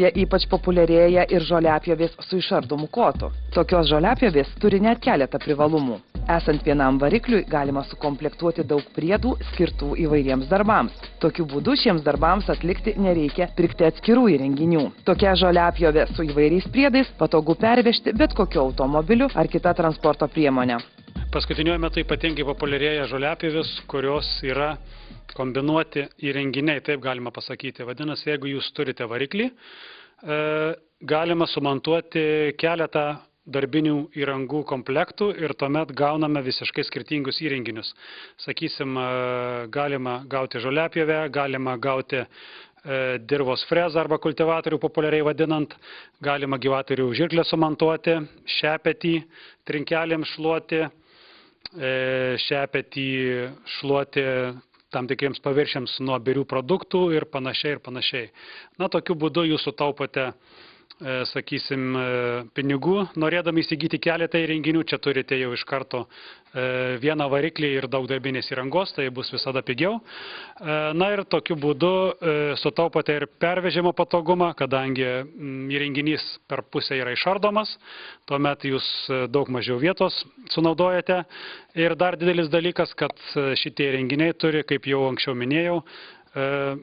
Jie ypač populiarėja ir žoliapjovės su išardomu kotu. Tokios žoliapjovės turi net keletą privalumų. Esant vienam varikliui galima sukomplektuoti daug priedų skirtų įvairiems darbams. Tokiu būdu šiems darbams atlikti nereikia pirkti atskirų įrenginių. Tokia žoliapjovė su įvairiais priedais patogu pervežti bet kokiu automobiliu ar kita transporto priemonė. Paskutiniuoju metu ypatingai populiarėja žoliapjovės, kurios yra kombinuoti įrenginiai, taip galima pasakyti. Vadinasi, jeigu jūs turite variklį, galima sumontuoti keletą darbinių įrangų komplektų ir tuomet gauname visiškai skirtingus įrenginius. Sakysim, galima gauti žoliapjovę, galima gauti dirvos frezą arba kultivatorių populiariai vadinant, galima gyvatorių žirklę sumontuoti, šepetį trinkelėm šluoti, šepetį šluoti tam tikriems paviršiams nuo birių produktų ir panašiai ir panašiai. Na, tokiu būdu jūs sutaupote, sakysim, pinigų, norėdami įsigyti keletą įrenginių, čia turite jau iš karto vieną variklį ir daug darbinės įrangos, tai bus visada pigiau. Na ir tokiu būdu sutaupote ir pervežimo patogumą, kadangi įrenginys per pusę yra išardomas, tuomet jūs daug mažiau vietos sunaudojate. Ir dar didelis dalykas, kad šitie įrenginiai turi, kaip jau anksčiau minėjau,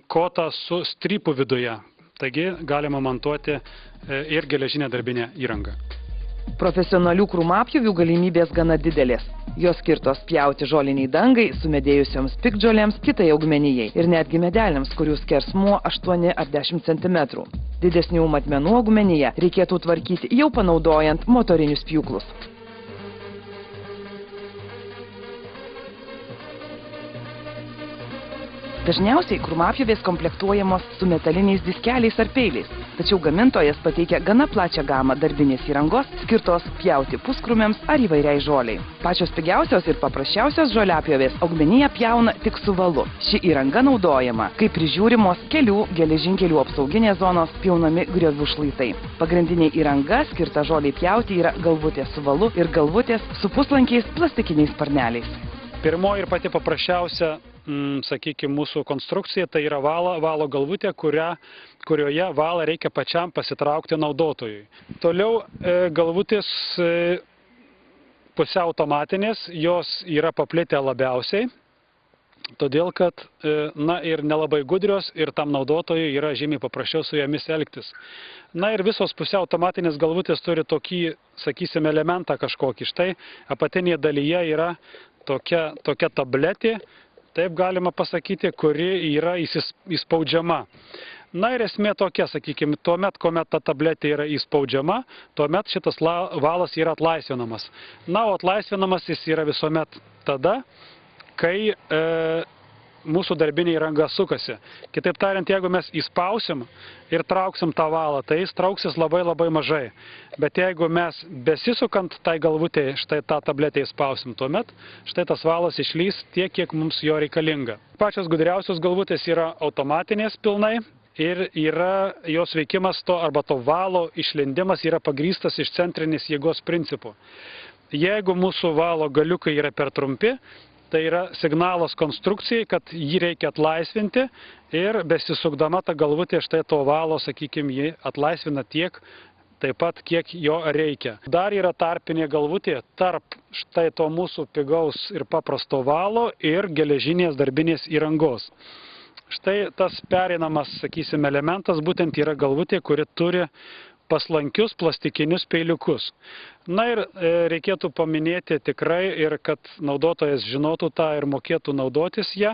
kotą su strypu viduje. Taigi galima montuoti ir geležinę darbinę įrangą. Profesionalių krūmapjovių galimybės gana didelės. Jos skirtos pjauti žoliniai dangai, sumedėjusioms piktžolėms, kitai augmenijai ir netgi medeliams, kurių skersmuo 8 ar 10 cm. Didesnių matmenų augmeniją reikėtų tvarkyti jau panaudojant motorinius pjūklus. Dažniausiai krūmapjovės komplektuojamos su metaliniais diskeliais ar peiliais, tačiau gamintojas pateikia gana plačią gamą darbinės įrangos, skirtos pjauti puskrūmiams ar įvairiai žoliai. Pačios pigiausios ir paprasčiausios žoliapjovės augmeniją pjauna tik su valu. Ši įranga naudojama, kai prižiūrimos kelių, geležinkelių apsauginės zonos, pjaunami griovių šlaitai. Pagrindinė įranga, skirta žoliai pjauti, yra galvutės su valu ir galvutės su puslankiais plastikiniais sparneliais. Pirmoji ir pati paprasčiausia, sakykime, mūsų konstrukcija, tai yra valo galvutė, kurioje valą reikia pačiam pasitraukti naudotojui. Toliau galvutės pusiau automatinės, jos yra paplitę labiausiai, todėl kad, na, ir nelabai gudrios ir tam naudotojui yra žymiai paprasčiau su jomis elgtis. Na ir visos pusiau automatinės galvutės turi tokį, sakysime, elementą kažkokį. Štai apatinėje dalyje yra tokia tabletė, taip galima pasakyti, kuri yra įspaudžiama. Na ir esmė tokia, sakykime, tuomet, kuomet ta tabletė yra įspaudžiama, tuomet šitas valas yra atlaisvinamas. Na, o atlaisvinamas jis yra visuomet tada, kai mūsų darbinė įranga sukasi. Kitaip tariant, jeigu mes įspausim ir trauksim tą valą, tai jis trauksis labai labai mažai. Bet jeigu mes besisukant tai galvutėje štai tą tabletę įspausim, tuomet štai tas valas išlys tiek, kiek mums jo reikalinga. Pačios gudriausios galvutės yra automatinės pilnai ir yra jos veikimas arba to valo išlindimas yra pagrįstas iš centrinės jėgos principų. Jeigu mūsų valo galiukai yra per trumpi, tai yra signalas konstrukcijai, kad jį reikia atlaisvinti ir besisukdama ta galvutė štai to valo, sakykime, jį atlaisvina taip pat, kiek jo reikia. Dar yra tarpinė galvutė tarp štai to mūsų pigaus ir paprasto valo ir geležinės darbinės įrangos. Štai tas pereinamas, sakysime, elementas būtent yra galvutė, kuri turi paslankius plastikinius peiliukus. Na ir reikėtų paminėti tikrai ir kad naudotojas žinotų tą ir mokėtų naudotis ją,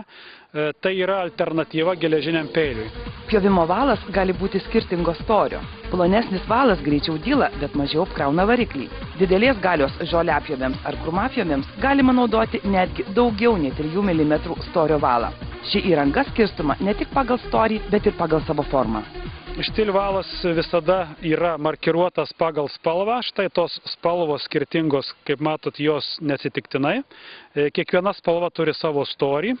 tai yra alternatyva geležiniam peiliui. Pjovimo valas gali būti skirtingo storio. Plonesnis valas greičiau dyla, bet mažiau apkrauna variklį. Didelės galios žoliapjovėms ar krūmapjovėms galima naudoti netgi daugiau nei 3 mm storio valą. Ši įranga skirstoma ne tik pagal storį, bet ir pagal savo formą. Štilvalas visada yra markiruotas pagal spalvą, štai tos spalvos skirtingos, kaip matot, jos neatsitiktinai. Kiekviena spalva turi savo storį.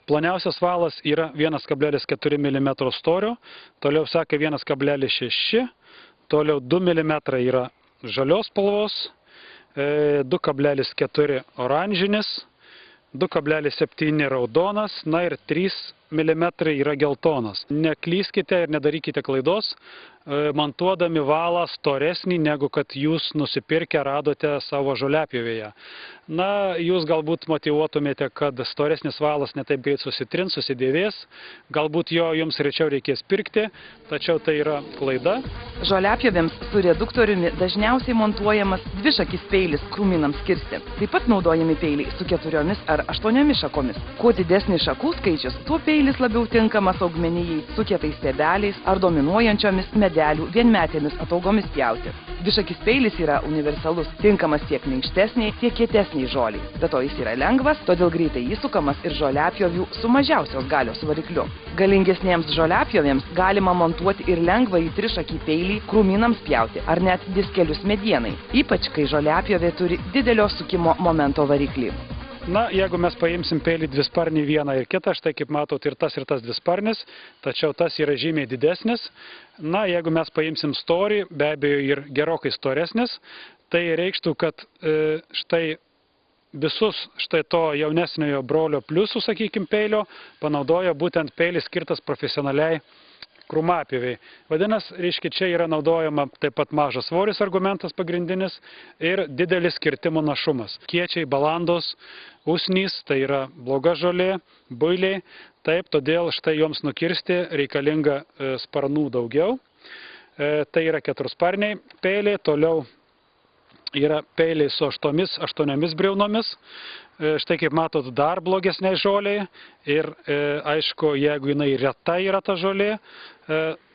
Ploniausias valas yra 1,4 mm storio, toliau seka 1,6, toliau 2 mm yra žalios spalvos, 2,4 oranžinis, 2,7 raudonas, na ir 3 mm yra geltonas. Neklyskite ir nedarykite klaidos, montuodami valą storesnį, negu kad jūs nusipirkę radote savo žoliapjovėje. Na, jūs galbūt motyvuotumėte, kad storesnis valas netaip greit susitrins, susidėvės, galbūt jo jums rečiau reikės pirkti, tačiau tai yra klaida. Žoliapjovėms su reduktoriumi dažniausiai montuojamas dvišakis peilis krūmynams kirsti. Taip pat naudojami peiliai su 4 ar 8 šakomis. Kuo didesnis šakų skaičius, tuo peilis labiau tinkamas augmenijai su kietais stiebeliais ar dominuojančiomis medelių vienmetėmis ataugomis pjauti. Dvišakis peilis yra universalus, tinkamas tiek minkštesniai, tiek kietesniai žoliai. Be to jis yra lengvas, todėl greitai įsukamas ir žoliapjovių su mažiausios galios varikliu. Galingesniems žoliapjovėms galima montuoti ir lengvą į trišakį peilį krūmynams pjauti ar net diskelius medienai, ypač kai žoliapjovė turi didelio sukimo momento variklį. Na, jeigu mes paimsim peilį dvisparnį vieną ir kitą, štai kaip matot ir tas dvisparnis, tačiau tas yra žymiai didesnis. Na, jeigu mes paimsim storį, be abejo ir gerokai storesnis, tai reikštų, kad štai visus štai to jaunesniojo brolio pliusų, sakykim, peilio, panaudoja būtent peilis skirtas profesionaliai krūmapjoviai. Vadinasi, reiškia, čia yra naudojama taip pat mažas svoris argumentas pagrindinis ir didelis kirtimo našumas. Kiečiai, balandos, usnys, tai yra bloga žolė, builiai, taip, todėl štai joms nukirsti reikalinga sparnų daugiau. Tai yra 4-sparniai peiliai, toliau yra peiliai su 8 briaunomis. Štai kaip matot, dar blogesniai žoliai ir aišku, jeigu jinai reta yra ta žolė,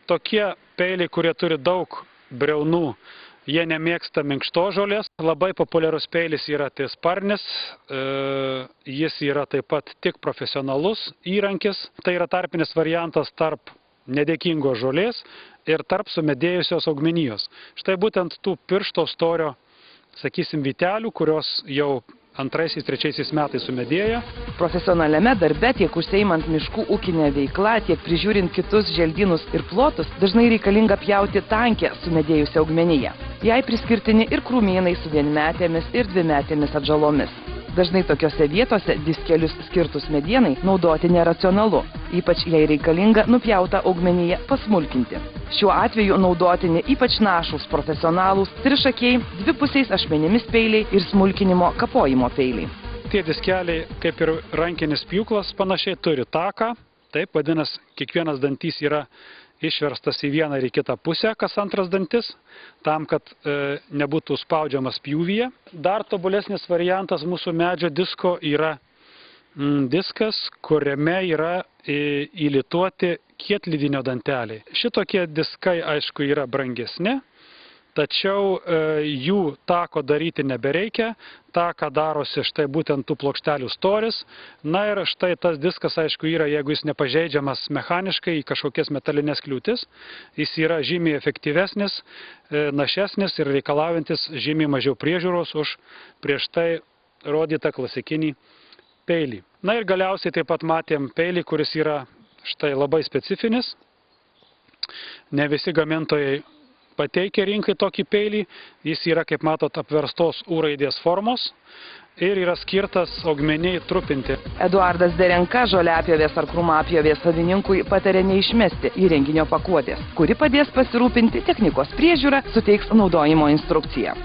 tokie peiliai, kurie turi daug briaunų, jie nemėgsta minkšto žolės. Labai populiarus peilis yra tiesparnis, jis yra taip pat tik profesionalus įrankis. Tai yra tarpinis variantas tarp nedėkingos žolės ir tarp sumedėjusios augmenijos. Štai būtent tų piršto storio, sakysim, vytelių, kurios jau 2-3 metais sumedėja. Profesionaliame darbe tiek užsiimant miškų ūkinę veiklą, tiek prižiūrint kitus želdynus ir plotus, dažnai reikalinga pjauti tankę sumedėjusią augmeniją. Jai priskirtini ir krūmynai su vienmetėmis ir dvimetėmis atžalomis. Dažnai tokiose vietose diskelius skirtus medienai naudoti neracionalu, ypač jei reikalinga nupjautą augmeniją pasmulkinti. Šiuo atveju naudotini ypač našūs profesionalūs trišakiai, dvipusiais ašmenimis peiliai ir smulkinimo kapojimo peiliai. Tie diskeliai, kaip ir rankinis pjūklas, panašiai turi taką, taip vadinasi, kiekvienas dantys yra išverstas į vieną ir į kitą pusę, kas antras dantis, tam, kad nebūtų spaudžiamas pjūvyje. Dar tobulesnis variantas mūsų medžio disko yra diskas, kuriame yra įlituoti kietlydinio danteliai. Šitokie diskai, aišku, yra brangesni, tačiau jų tako daryti nebereikia, taką darosi štai būtent tų plokštelių storis. Na ir štai tas diskas, aišku, yra, jeigu jis nepažeidžiamas mechaniškai į kažkokias metalinės kliūtis, jis yra žymiai efektyvesnis, našesnis ir reikalaujantis žymiai mažiau priežiūros už prieš tai rodytą klasikinį peilį. Na ir galiausiai taip pat matėm peilį, kuris yra štai labai specifinis. Ne visi gamintojai pateikia rinkai tokį peilį, jis yra, kaip matot, apverstos U raidės formos ir yra skirtas augmeniai trupinti. Eduardas Derenka žoliapjovės ar krūmapjovės savininkui patarė neišmesti įrenginio pakuotės, kuri padės pasirūpinti technikos priežiūrą, suteiks naudojimo instrukciją.